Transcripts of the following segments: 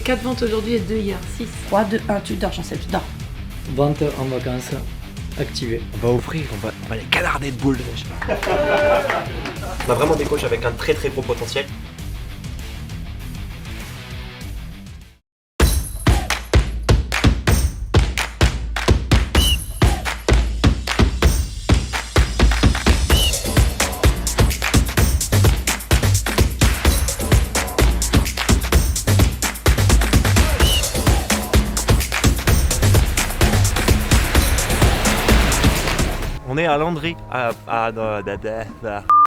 4 ventes aujourd'hui et 2 hier. 6. 3, 2, 1, tu dors, Chancel, tu dors. Vente en vacances activée. On va offrir, on va les canarder de boules de neige. On a vraiment des coachs avec un très gros potentiel. On est à Landry,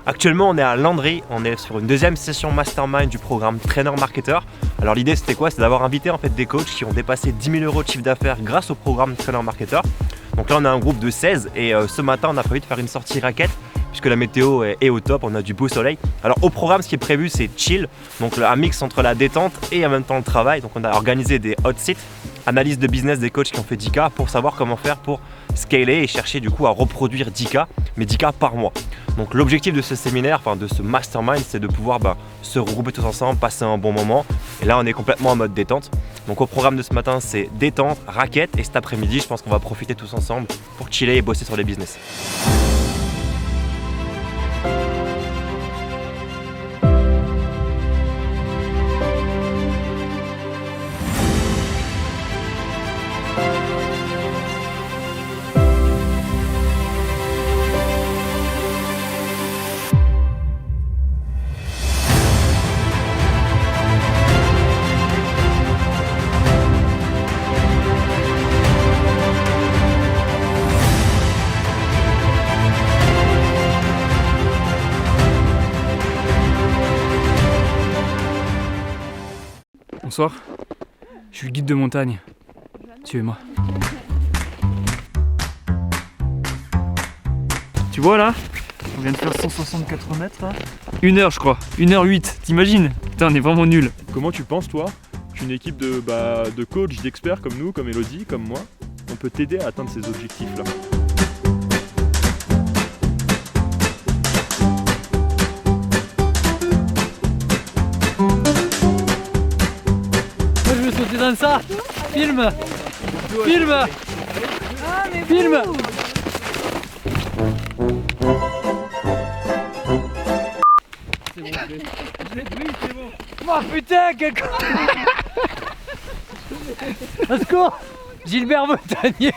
Actuellement on est à Landry, on est sur une deuxième session mastermind du programme Trainer Marketer. Alors l'idée c'était quoi? C'est d'avoir invité en fait des coachs qui ont dépassé 10 000 € de chiffre d'affaires grâce au programme Trainer Marketer. Donc là on a un groupe de 16 et ce matin on a prévu de faire une sortie raquette puisque la météo est au top, on a du beau soleil. Alors au programme ce qui est prévu c'est chill, donc un mix entre la détente et en même temps le travail. Donc on a organisé des hot seats, analyse de business des coachs qui ont fait 10K pour savoir comment faire pour scaler et chercher du coup à reproduire 10K, mais 10K par mois. Donc l'objectif de ce séminaire, enfin de ce mastermind, c'est de pouvoir se regrouper tous ensemble, passer un bon moment. Et là on est complètement en mode détente. Donc au programme de ce matin c'est détente, raquette, et cet après-midi je pense qu'on va profiter tous ensemble pour chiller et bosser sur les business. Bonsoir, je suis le guide de montagne. Suivez-moi. Tu vois là? On vient de faire 164 mètres là. 1 heure je crois, 1h08, t'imagines? Putain on est vraiment nuls. Comment tu penses toi qu'une équipe de coachs, d'experts comme nous, comme Elodie, comme moi, on peut t'aider à atteindre ces objectifs là? Sauter dans ça. Filme. Filme. Filme. C'est bon, oui, c'est bon. Oh putain, quel con. Au secours. Gilbert Montagnier.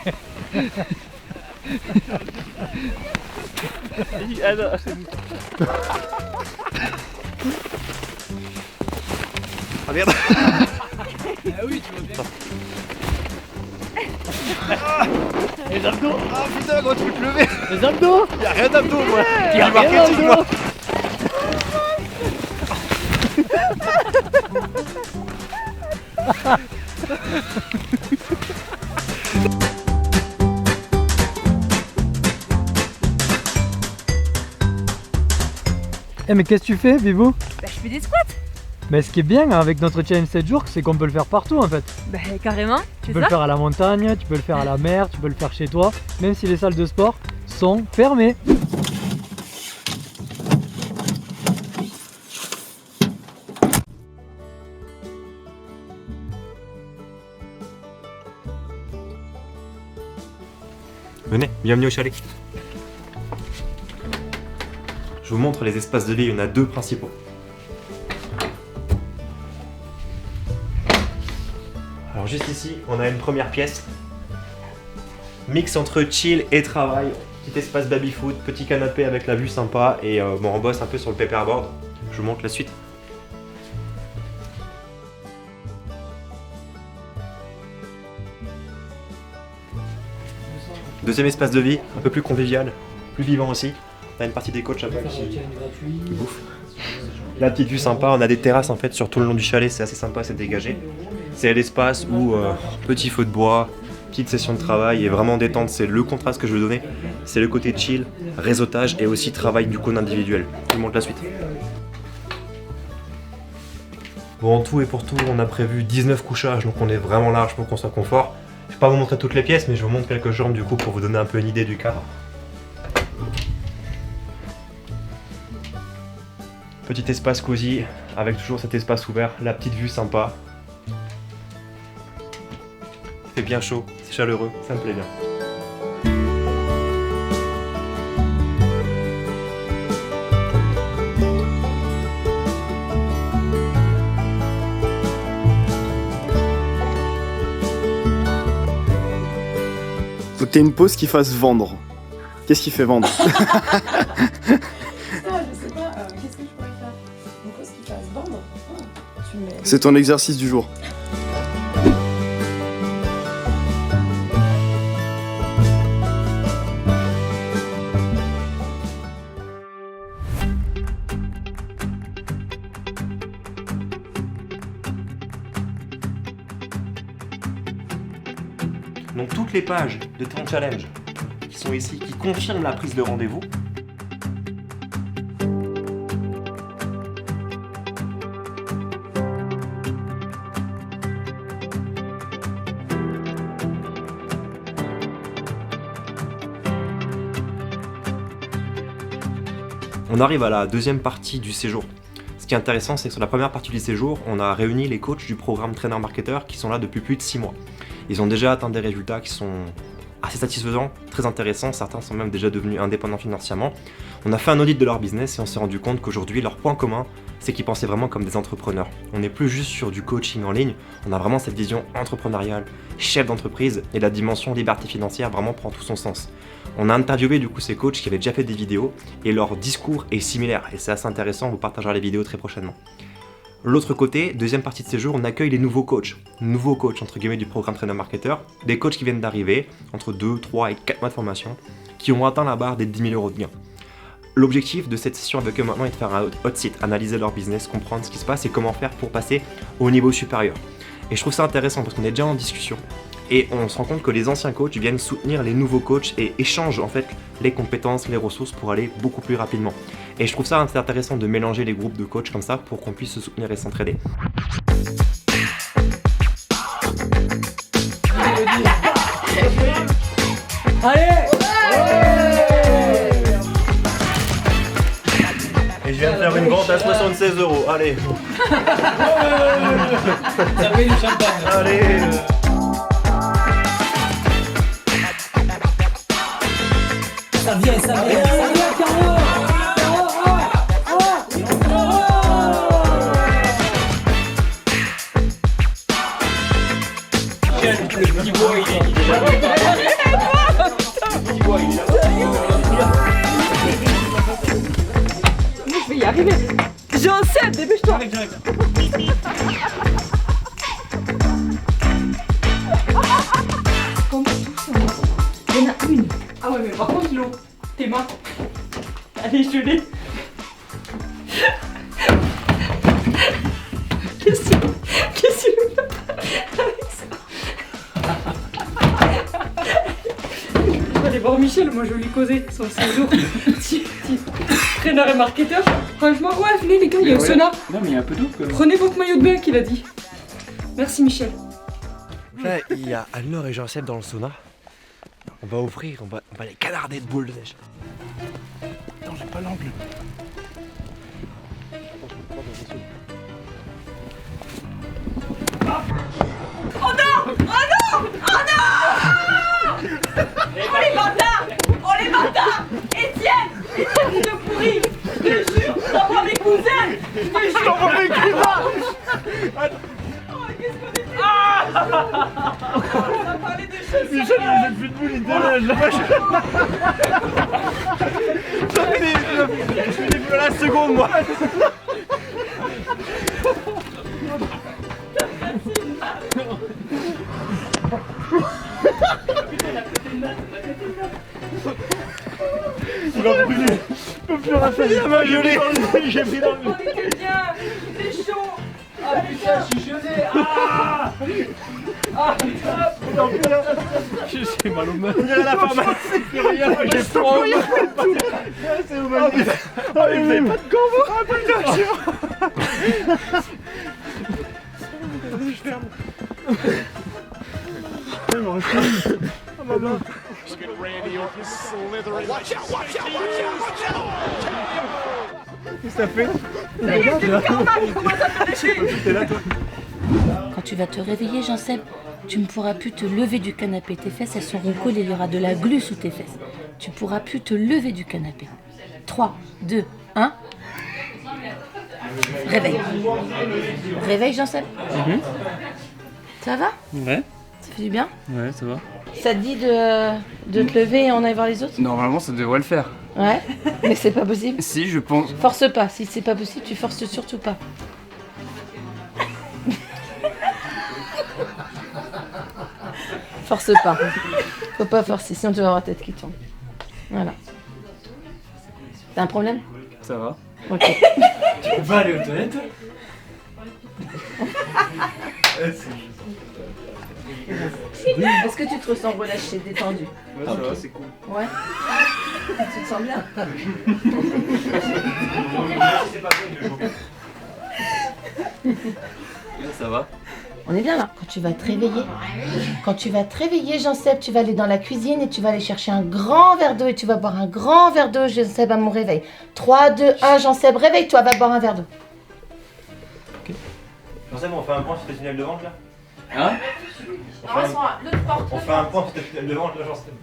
Ah merde. Ah oui, tu vois bien. Les abdos. Ah putain, comment tu peux te lever? Les abdos. Y'a rien d'abdos moi. Y'a rien d'abdos. Eh mais qu'est-ce que tu fais, Bibou? Bah je fais des squats. Mais ce qui est bien avec notre challenge 7 jours, c'est qu'on peut le faire partout en fait. Bah carrément, Tu peux le faire à la montagne, tu peux le faire à la mer, tu peux le faire chez toi, même si les salles de sport sont fermées. Venez, bienvenue au chalet. Je vous montre les espaces de vie, il y en a 2 principaux. Alors juste ici, on a une première pièce. Mix entre chill et travail. Petit espace baby-foot, petit canapé avec la vue sympa et on bosse un peu sur le paperboard. Je vous montre la suite. Deuxième espace de vie, un peu plus convivial, plus vivant aussi. On a une partie des coachs après qui bouffent. La petite vue sympa, on a des terrasses en fait sur tout le long du chalet, c'est assez sympa, c'est dégagé. C'est l'espace où petit feu de bois, petite session de travail et vraiment détente, c'est le contraste que je veux donner. C'est le côté chill, réseautage et aussi travail du coup individuel. Je vous montre la suite. Bon, en tout et pour tout, on a prévu 19 couchages, donc on est vraiment large pour qu'on soit confort. Je vais pas vous montrer toutes les pièces, mais je vous montre quelques jambes du coup pour vous donner un peu une idée du cadre. Petit espace cosy, avec toujours cet espace ouvert, la petite vue sympa. fait bien chaud, c'est chaleureux, ça me plaît bien. Faut que t'aies une pause qui fasse vendre. Qu'est-ce qui fait vendre? Ça, je sais pas. Qu'est-ce que je pourrais faire? Une pause qui fasse vendre. Tu mets... C'est ton exercice du jour. Donc toutes les pages de ton challenge qui sont ici, qui confirment la prise de rendez-vous, on arrive à la deuxième partie du séjour. Ce qui est intéressant, c'est que sur la première partie du séjour, on a réuni les coachs du programme Trainer Marketeur qui sont là depuis plus de 6 mois. Ils ont déjà atteint des résultats qui sont assez satisfaisants, très intéressants, certains sont même déjà devenus indépendants financièrement. On a fait un audit de leur business et on s'est rendu compte qu'aujourd'hui, leur point commun, c'est qu'ils pensaient vraiment comme des entrepreneurs. On n'est plus juste sur du coaching en ligne, on a vraiment cette vision entrepreneuriale, chef d'entreprise, et la dimension liberté financière vraiment prend tout son sens. On a interviewé du coup ces coachs qui avaient déjà fait des vidéos et leur discours est similaire et c'est assez intéressant, on vous partagera les vidéos très prochainement. L'autre côté, deuxième partie de séjour, on accueille les nouveaux coachs entre guillemets du programme Trainer Marketeur, des coachs qui viennent d'arriver, entre 2, 3 et 4 mois de formation, qui ont atteint la barre des 10 000 € de gains. L'objectif de cette session avec eux maintenant est de faire un hot seat, analyser leur business, comprendre ce qui se passe et comment faire pour passer au niveau supérieur. Et je trouve ça intéressant parce qu'on est déjà en discussion et on se rend compte que les anciens coachs viennent soutenir les nouveaux coachs et échangent en fait les compétences, les ressources pour aller beaucoup plus rapidement. Et je trouve ça intéressant de mélanger les groupes de coachs comme ça pour qu'on puisse se soutenir et s'entraider. Et je viens de faire une vente à 76 €, allez. Ça fait du champagne. Allez. Ça vient, Carlo. Je vais y arriver. J'ai un 7, dépêche-toi. Il y en a une. Ah ouais, mais par contre, l'eau, tes mains. Allez, je l'ai. Qu'est-ce que tu veux faire avec ça? Je vais aller voir Michel, moi je vais lui causer son séjour. Traîneur et marketeur. Franchement, ouais, venez les gars, il y a le sauna. Non, mais il y a un peu d'eau quand même. Prenez votre maillot de bain qu'il a dit. Merci Michel. Là, il y a Anne-Laure et Jean-Seb dans le sauna. On va ouvrir, on va les canarder de boules de neige. Attends, j'ai pas l'angle. Oh les bâtards! Étienne, fils de pourri! Je te jure, je t'envoie mes cousins! Je te jure! T'envoies mes cousins! Oh, qu'est-ce qu'on était... Ah! On a parlé de choses Michel, sérieuses. j'ai plus de boules, il déneige. Je fais des boules à la seconde, moi. Il va brûler. Je peux plus rien faire. Il m'a violé. J'ai pris dans le... On était bien! C'est chaud! Ah putain, je suis gelé. J'ai mal aux mains. On dirait la pharmacie. J'ai froid aux mains. C'est au mal. Ah mais vous avez pas de gants, vous? Ah putain, je ferme. Ah ma main. Qu'est-ce que ça fait? Quand tu vas te réveiller, Jean-Seb, Tu ne pourras plus te lever du canapé. Tes fesses, elles seront collées. Il y aura de la glu sous tes fesses. Tu ne pourras plus te lever du canapé. 3, 2, 1. Réveil. Réveil, Jean-Seb. Ça va? Ouais, Ça fait du bien? ouais, ça va. Ça te dit de te lever et on aille voir les autres? Normalement, ça devrait le faire. Ouais, mais c'est pas possible. Si, je pense. Force pas, si c'est pas possible, tu forces surtout pas. Force pas. Faut pas forcer, sinon tu vas avoir la tête qui tourne. Voilà. T'as un problème? Ça va. Ok. Tu peux pas aller aux toilettes? Est-ce que tu te ressens relâché, détendu? Ouais, ça va, c'est cool. Ouais. Tu te sens bien? Ça va. On est bien là. Quand tu vas te réveiller, Jean-Seb, tu vas aller dans la cuisine et tu vas aller chercher un grand verre d'eau et tu vas boire un grand verre d'eau, Jean-Seb, à mon réveil. 3, 2, 1, Jean-Seb, réveille-toi, va boire un verre d'eau. Jean-Seb, on fait un point sur tes tunnels de vente là? Hein? On fait un point sur tes tunnels de vente là, Jean-Seb.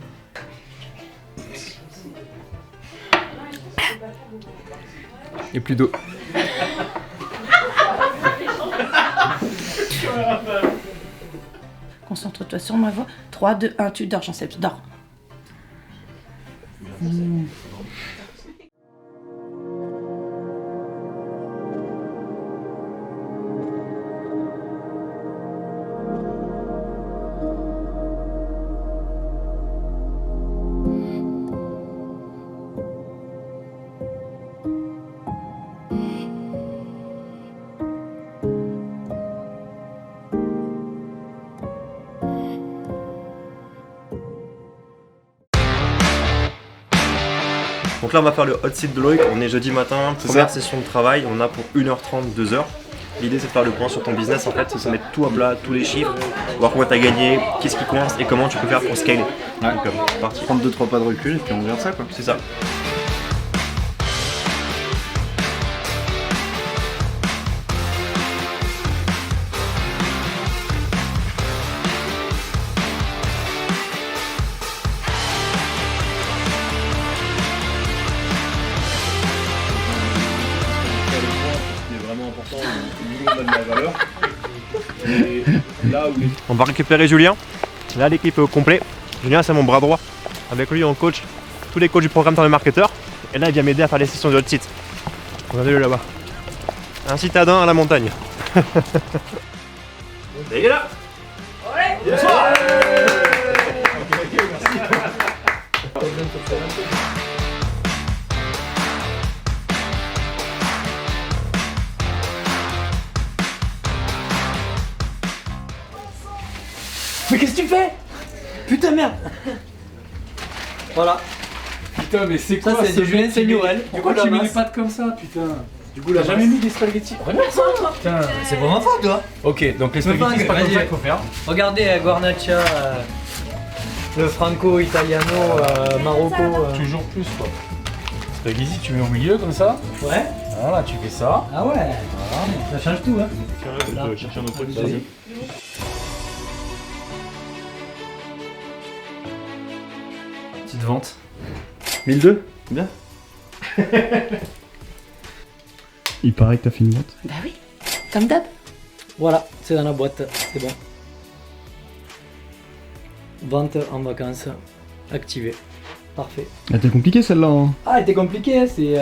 Il n'y a plus d'eau. Concentre-toi sur ma voix. 3, 2, 1, tu dors, Jean-Seb, tu dors. Donc là on va faire le hot seat de Loïc, on est jeudi matin, première session de travail, on a pour 1h30, 2h. L'idée c'est de faire le point sur ton business en fait, c'est de se mettre tout à plat, tous les chiffres, voir combien tu as gagné, qu'est-ce qui coince et comment tu peux faire pour scaler. Ouais, Donc, c'est parti. prendre 2-3 pas de recul et puis on verra ça quoi. C'est ça. On va récupérer Julien. Là l'équipe est au complet. Julien c'est mon bras droit. Avec lui on coach tous les coachs du programme Turner Marketer. Et là il vient m'aider à faire les sessions de hot seat. Regardez-le là-bas. Un citadin à la montagne. Et il est là. Bonsoir. Mais qu'est-ce que tu fais? Putain merde. Voilà. Putain, mais c'est Ça quoi c'est du Julien Seigneurel. Pourquoi tu mets des pâtes comme ça, putain? Du coup, là, jamais mis des spaghettis. Putain. C'est pas ma faute toi. Ok, donc les spaghettis, c'est pas comme ça qu'il faut faire. Regardez Guarnaccia, le franco-italiano, marocco. Toujours plus, quoi. Spaghetti, tu mets au milieu comme ça. Ouais. Voilà, tu fais ça. Ah ouais. Ça change tout hein. On peut chercher un autre truc. Vas-y. Petite vente. 1002. Bien. Il paraît que t'as fait une vente. Bah oui, comme d'hab. Voilà, c'est dans la boîte, c'est bon. Vente en vacances activée. Parfait. Elle était compliquée celle-là. Hein. Ah, elle était compliquée, c'est.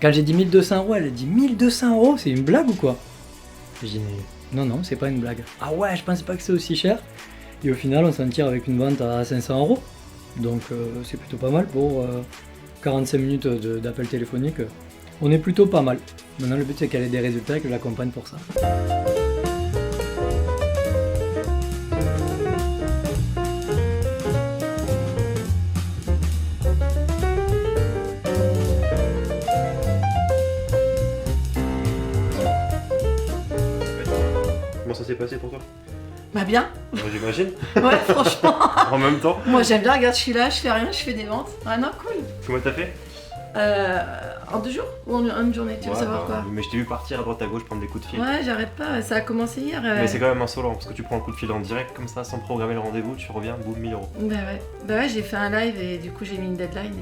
Quand j'ai dit 1200 €, elle a dit 1200 €, c'est une blague ou quoi? J'ai dit non, c'est pas une blague. Ah ouais, je pensais pas que c'est aussi cher. Et au final, on s'en tire avec une vente à 500 €. Donc c'est plutôt pas mal pour 45 minutes d'appel téléphonique. On est plutôt pas mal. Maintenant, le but c'est qu'elle ait des résultats et que je l'accompagne pour ça. Comment ça s'est passé pour toi? Bah bien. J'imagine. Ouais, franchement. En même temps. Moi j'aime bien, regarde, je suis là, je fais rien, je fais des ventes. Ah non, cool. Comment t'as fait? En 2 jours ou en une journée? Tu veux savoir quoi? Mais je t'ai vu partir à droite à gauche prendre des coups de fil. Ouais, j'arrête pas, ça a commencé hier. Mais c'est quand même insolent parce que tu prends un coup de fil en direct comme ça sans programmer le rendez-vous, tu reviens, boum, 1000 euros. Bah ouais, j'ai fait un live et du coup j'ai mis une deadline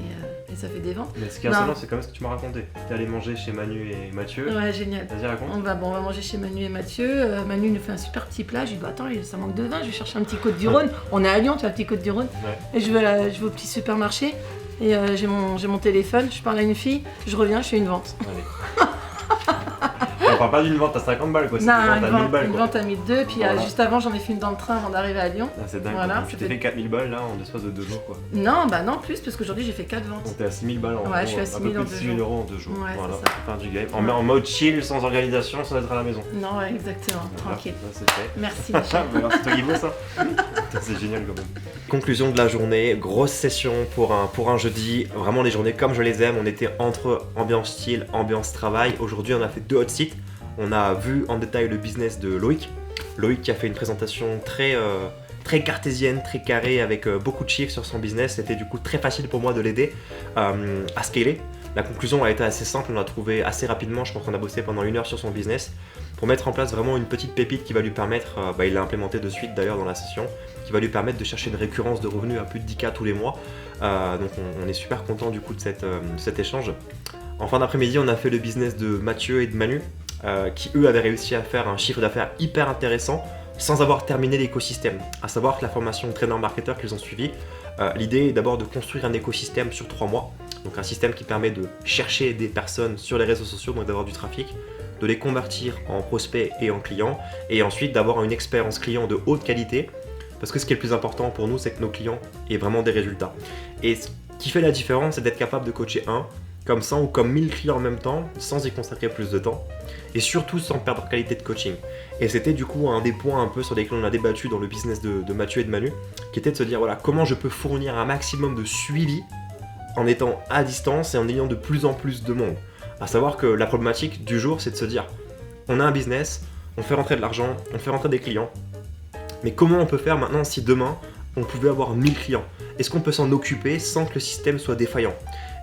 et ça fait des ventes. Mais ce qui est insolent, c'est quand même ce que tu m'as raconté. T'es allé manger chez Manu et Mathieu. Ouais, génial. Vas-y, raconte. On va manger chez Manu et Mathieu. Manu nous fait un super petit plat. Je lui dis, attends, ça manque de vin, je vais chercher un petit Côte-du-Rhône. On est à Lyon, tu vois, le petit Côte-du-Rhône. Ouais. Et je vais au petit supermarché. Et j'ai mon téléphone, je parle à une fille, je reviens, je fais une vente. Allez. On parle pas d'une vente à 50 balles quoi, c'est une vente à 1002, puis juste avant j'en ai fait une dans le train avant d'arriver à Lyon. Ah, c'est dingue, voilà, tu t'es fait 4000 balles là en l'espace de 2 jours quoi. Non, bah non plus, parce qu'aujourd'hui j'ai fait 4 ventes. Donc t'es à 6000 balles en Ouais, je suis à 6000 en 2 jours. 6000 euros en 2 jours. Ouais, voilà, c'est ça. pour faire du game. En mode chill, sans organisation, sans être à la maison. Non, ouais, exactement, tranquille. Là, c'est fait. Merci Michel. C'est toi qui veux ça. C'est génial quand même. Conclusion de la journée, grosse session pour un jeudi. Vraiment les journées comme je les aime, on était entre ambiance chill, ambiance travail. Aujourd'hui on a fait 2 hot sites. On a vu en détail le business de Loïc. Loïc qui a fait une présentation très cartésienne, très carrée, avec beaucoup de chiffres sur son business. C'était du coup très facile pour moi de l'aider à scaler. La conclusion a été assez simple, on l'a trouvé assez rapidement. Je pense qu'on a bossé pendant 1 heure sur son business pour mettre en place vraiment une petite pépite qui va lui permettre, il l'a implémenté de suite d'ailleurs dans la session, qui va lui permettre de chercher une récurrence de revenus à plus de 10K tous les mois. Donc on est super content du coup de cet échange. En fin d'après-midi, on a fait le business de Mathieu et de Manu, qui eux avaient réussi à faire un chiffre d'affaires hyper intéressant sans avoir terminé l'écosystème. À savoir que la formation de traîneur marketeur qu'ils ont suivi, l'idée est d'abord de construire un écosystème sur 3 mois. Donc un système qui permet de chercher des personnes sur les réseaux sociaux, donc d'avoir du trafic, de les convertir en prospects et en clients, et ensuite d'avoir une expérience client de haute qualité. Parce que ce qui est le plus important pour nous, c'est que nos clients aient vraiment des résultats. Et ce qui fait la différence, c'est d'être capable de coacher comme 100 ou comme 1000 clients en même temps, sans y consacrer plus de temps, et surtout sans perdre qualité de coaching. Et c'était du coup un des points un peu sur lesquels on a débattu dans le business de Mathieu et de Manu, qui était de se dire voilà, comment je peux fournir un maximum de suivi en étant à distance et en ayant de plus en plus de monde. À savoir que la problématique du jour, c'est de se dire on a un business, on fait rentrer de l'argent, on fait rentrer des clients, mais comment on peut faire maintenant si demain on pouvait avoir 1000 clients? Est-ce qu'on peut s'en occuper sans que le système soit défaillant?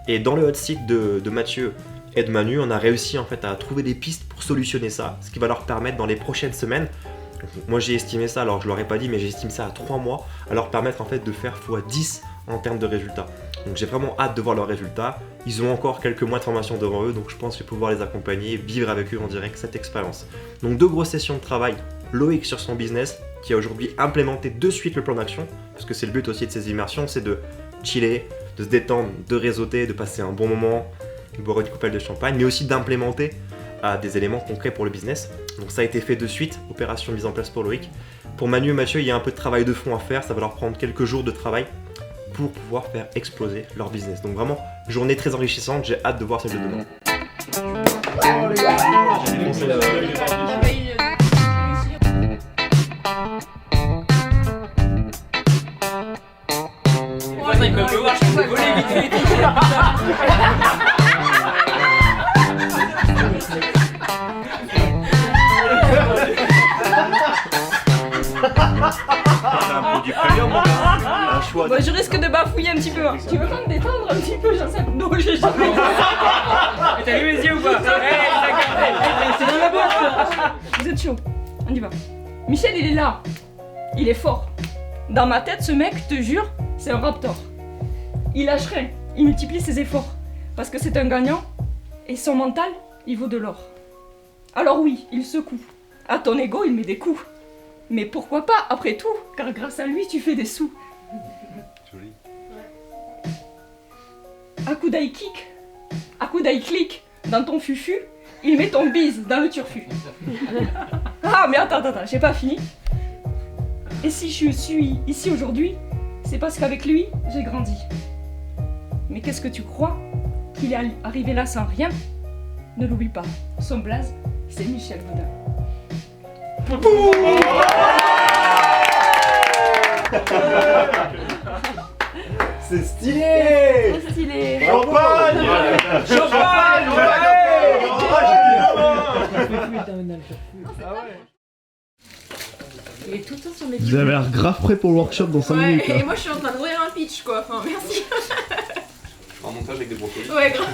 Et dans le hot site de Mathieu et de Manu, on a réussi en fait à trouver des pistes pour solutionner ça, ce qui va leur permettre dans les prochaines semaines, moi j'ai estimé ça, alors je leur ai pas dit, mais j'estime ça à 3 mois, à leur permettre en fait de faire x10 en termes de résultats. Donc j'ai vraiment hâte de voir leurs résultats. Ils ont encore quelques mois de formation devant eux, donc je pense que je vais pouvoir les accompagner, vivre avec eux en direct cette expérience. Donc 2 grosses sessions de travail, Loïc sur son business, qui a aujourd'hui implémenté de suite le plan d'action, parce que c'est le but aussi de ces immersions, c'est de chiller, de se détendre, de réseauter, de passer un bon moment, de boire une coupelle de champagne, mais aussi d'implémenter des éléments concrets pour le business. Donc ça a été fait de suite, opération mise en place pour Loïc. Pour Manu et Mathieu, il y a un peu de travail de fond à faire, ça va leur prendre quelques jours de travail pour pouvoir faire exploser leur business. Donc vraiment, journée très enrichissante, j'ai hâte de voir celle de demain. Ils peuvent le voir, je peux voler vite fait. Bon, je risque de bafouiller un petit peu. Tu veux pas me détendre un petit peu, Jean-Seb? Non, j'ai jamais. Mais t'as vu mes yeux ou pas? C'est dans la boîte. Vous êtes chaud. On y va. Michel, il est là. Il est fort. Dans ma tête, ce mec, je te jure, c'est un raptor. Il lâche rien. Il multiplie ses efforts. Parce que c'est un gagnant. Et son mental, il vaut de l'or. Alors oui, il secoue. À ton ego, il met des coups. Mais pourquoi pas, après tout, car grâce à lui, tu fais des sous. Joli. À coup d'œil kick, à coup d'œil clic, dans ton fufu, il met ton bise dans le turfu. Ah mais attends, j'ai pas fini. Et si je suis ici aujourd'hui, c'est parce qu'avec lui, j'ai grandi. Mais qu'est-ce que tu crois? Qu'il est arrivé là sans rien? Ne l'oublie pas, son blaze, c'est Michel Gaudin. C'est stylé! C'est stylé! Champagne! Champagne! Il est tout le temps sur mes Vous avez l'air grave prêt pour le workshop dans 5 minutes là. Et moi je suis en train d'ouvrir un pitch quoi, enfin merci. un montage avec des brocolis. Ouais, grave.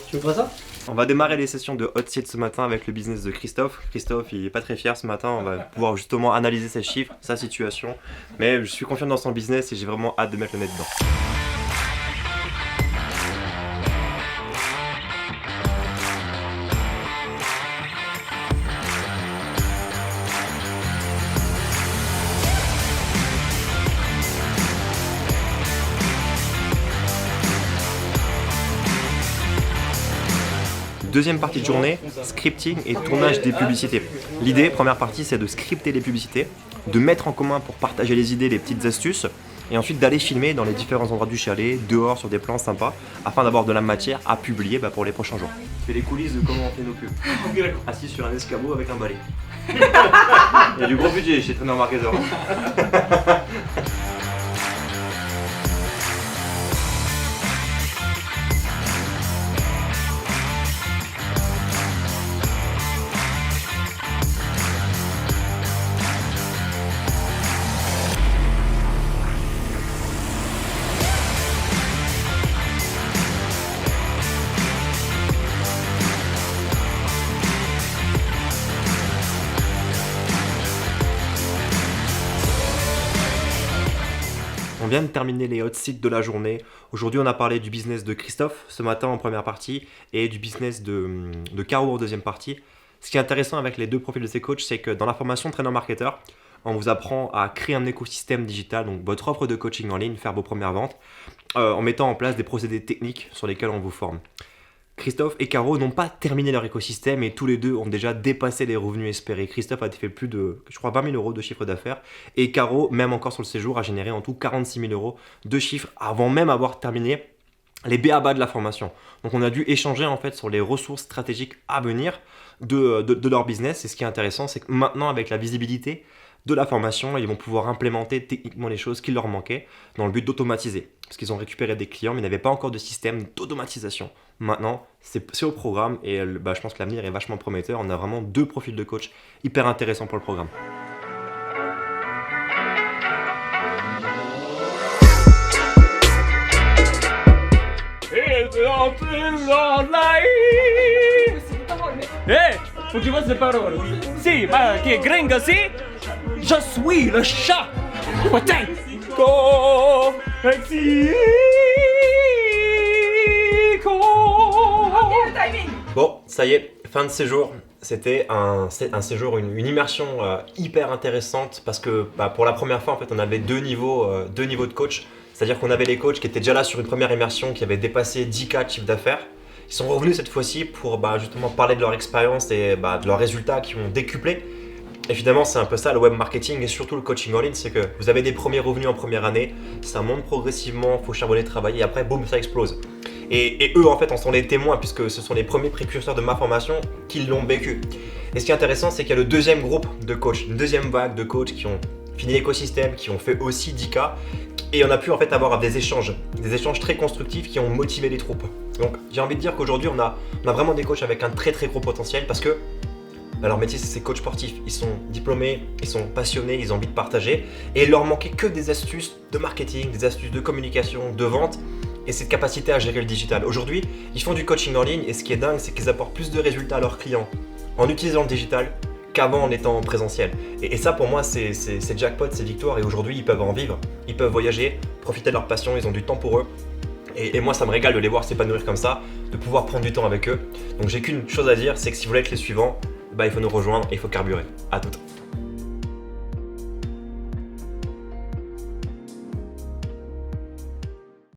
Tu veux pas ça? On va démarrer les sessions de hot seat ce matin avec le business de Christophe. Christophe, il est pas très fier ce matin. On va pouvoir justement analyser ses chiffres, sa situation. Mais je suis confiant dans son business et j'ai vraiment hâte de mettre le nez dedans. Deuxième partie de journée, scripting et tournage des publicités. L'idée, première partie, c'est de scripter les publicités, de mettre en commun pour partager les idées, les petites astuces, et ensuite d'aller filmer dans les différents endroits du chalet, dehors sur des plans sympas, afin d'avoir de la matière à publier pour les prochains jours. Je fais les coulisses de comment on fait nos pubs. Assis sur un escabeau avec un balai. Il y a du gros budget chez Trainer Marketer. On vient de terminer les hot seats de la journée. Aujourd'hui, on a parlé du business de Christophe ce matin en première partie et du business de Caro en deuxième partie. Ce qui est intéressant avec les deux profils de ces coachs, c'est que dans la formation Trainer Marketer, on vous apprend à créer un écosystème digital, donc votre offre de coaching en ligne, faire vos premières ventes, en mettant en place des procédés techniques sur lesquels on vous forme. Christophe et Caro n'ont pas terminé leur écosystème et tous les deux ont déjà dépassé les revenus espérés. Christophe a fait plus de, je crois, 20 000 euros de chiffre d'affaires et Caro, même encore sur le séjour, a généré en tout 46 000 euros de chiffre avant même avoir terminé les b.a.-ba de la formation. Donc on a dû échanger en fait sur les ressources stratégiques à venir de leur business. Et ce qui est intéressant, c'est que maintenant avec la visibilité de la formation, ils vont pouvoir implémenter techniquement les choses qui leur manquaient dans le but d'automatiser. Parce qu'ils ont récupéré des clients mais n'avaient pas encore de système d'automatisation. Maintenant, c'est au programme et je pense que l'avenir est vachement prometteur. On a vraiment deux profils de coach hyper intéressants pour le programme. Faut que tu vois ces paroles. Si, ma che gringo, si, je suis le chat. Putain. Go, Mexico. Bon, ça y est, fin de séjour. C'était un séjour, une immersion hyper intéressante parce que pour la première fois, en fait, on avait deux niveaux de coach. C'est-à-dire qu'on avait les coachs qui étaient déjà là sur une première immersion, qui avaient dépassé 10K de chiffre d'affaires. Ils sont revenus cette fois-ci pour justement parler de leur expérience et de leurs résultats qui ont décuplé. Et finalement, c'est un peu ça le web marketing et surtout le coaching en ligne, c'est que vous avez des premiers revenus en première année, ça monte progressivement, il faut charbonner, travailler et après, boum, ça explose. Et eux, en fait, en sont les témoins puisque ce sont les premiers précurseurs de ma formation qui l'ont vécu. Et ce qui est intéressant, c'est qu'il y a le deuxième groupe de coachs, une deuxième vague de coachs qui ont fini l'écosystème, qui ont fait aussi 10K. Et on a pu en fait avoir des échanges très constructifs qui ont motivé les troupes. Donc j'ai envie de dire qu'aujourd'hui on a vraiment des coachs avec un très très gros potentiel parce que leur métier c'est coach sportif. Ils sont diplômés, ils sont passionnés, ils ont envie de partager et il leur manquait que des astuces de marketing, des astuces de communication, de vente et cette capacité à gérer le digital. Aujourd'hui, ils font du coaching en ligne et ce qui est dingue c'est qu'ils apportent plus de résultats à leurs clients en utilisant le digital qu'avant en étant en présentiel. Et ça pour moi c'est jackpot, c'est victoire et aujourd'hui ils peuvent en vivre, ils peuvent voyager, profiter de leur passion, ils ont du temps pour eux. Et moi ça me régale de les voir s'épanouir comme ça, de pouvoir prendre du temps avec eux. Donc j'ai qu'une chose à dire, c'est que si vous voulez être les suivants, il faut nous rejoindre et il faut carburer. À toutes.